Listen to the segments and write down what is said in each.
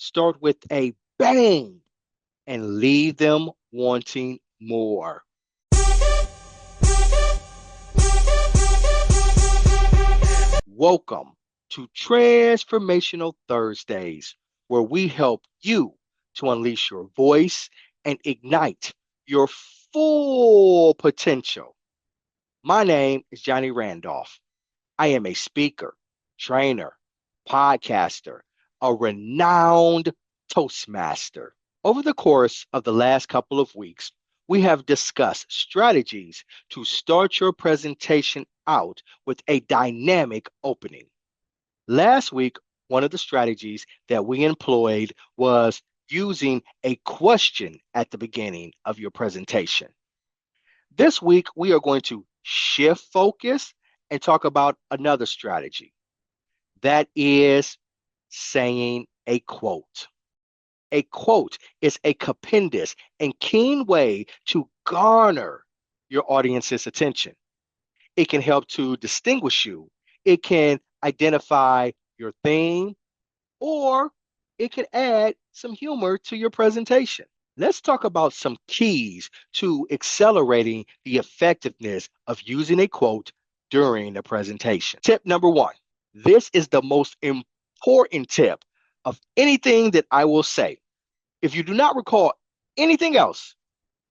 start with a bang and leave them wanting more. Welcome to Transformational Thursdays, where we help you to unleash your voice and ignite your full potential. My name is Johnny Randolph. I am a speaker, trainer, podcaster, a renowned Toastmaster. Over the course of the last couple of weeks, we have discussed strategies to start your presentation out with a dynamic opening. Last week, one of the strategies that we employed was using a question at the beginning of your presentation. This week, we are going to shift focus and talk about another strategy. That is saying a quote. A quote is a stupendous and keen way to garner your audience's attention. It can help to distinguish you. It can identify your theme, or it can add some humor to your presentation. Let's talk about some keys to accelerating the effectiveness of using a quote during the presentation. Tip number one. This is the most important tip of anything that I will say. If you do not recall anything else,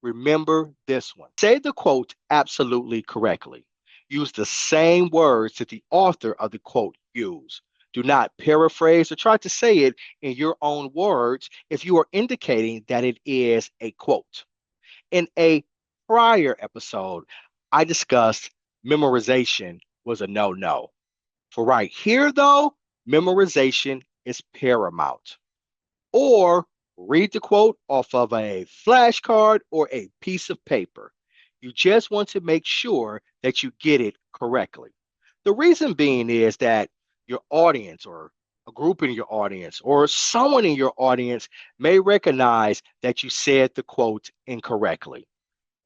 remember this one. Say the quote absolutely correctly. Use the same words that the author of the quote used. Do not paraphrase or try to say it in your own words if you are indicating that it is a quote. In a prior episode, I discussed memorization was a no-no. For right here, though, memorization is paramount. Or read the quote off of a flashcard or a piece of paper. You just want to make sure that you get it correctly. The reason being is that your audience or a group in your audience or someone in your audience may recognize that you said the quote incorrectly.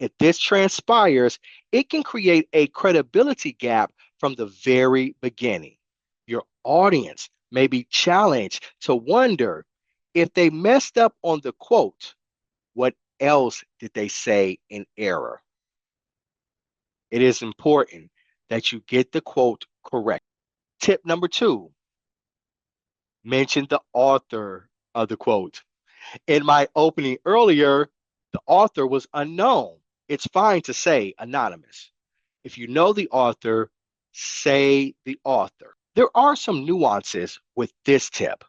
If this transpires, it can create a credibility gap from the very beginning. Your audience may be challenged to wonder if they messed up on the quote, what else did they say in error? It is important that you get the quote correct. Tip number two, mention the author of the quote. In my opening earlier, the author was unknown. It's fine to say anonymous. If you know the author, say the author. There are some nuances with this tip.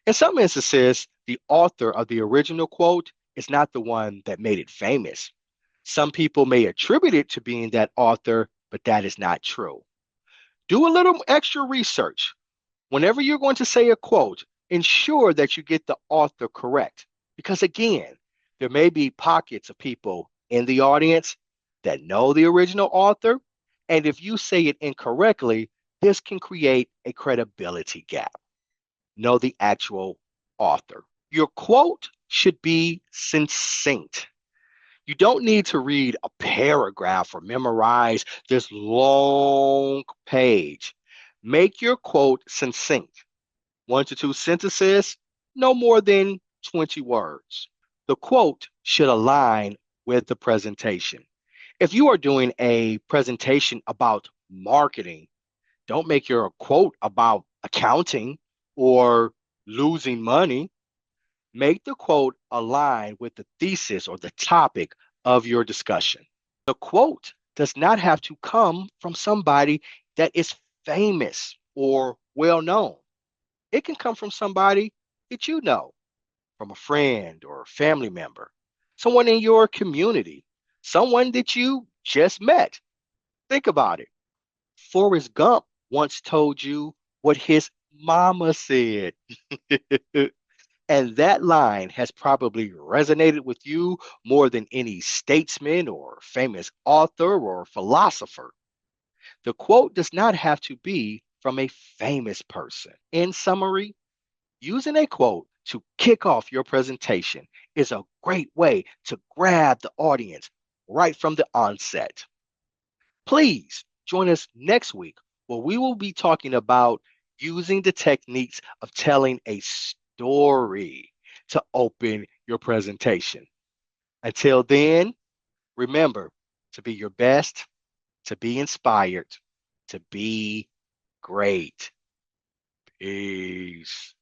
In some instances, the author of the original quote is not the one that made it famous. Some people may attribute it to being that author, but that is not true. Do a little extra research. Whenever you're going to say a quote, ensure that you get the author correct. Because again, there may be pockets of people in the audience that know the original author, and if you say it incorrectly, this can create a credibility gap. Know the actual author. Your quote should be succinct. You don't need to read a paragraph or memorize this long page. Make your quote succinct. 1 to 2 sentences, no more than 20 words. The quote should align with the presentation. If you are doing a presentation about marketing, don't make your quote about accounting or losing money. Make the quote align with the thesis or the topic of your discussion. The quote does not have to come from somebody that is famous or well known. It can come from somebody that you know, from a friend or a family member, someone in your community, someone that you just met. Think about it. Forrest Gump once told you what his mama said. And that line has probably resonated with you more than any statesman or famous author or philosopher. The quote does not have to be from a famous person. In summary, using a quote to kick off your presentation is a great way to grab the audience right from the onset. Please join us next week where we will be talking about using the techniques of telling a story to open your presentation. Until then, remember to be your best, to be inspired, to be great. Peace.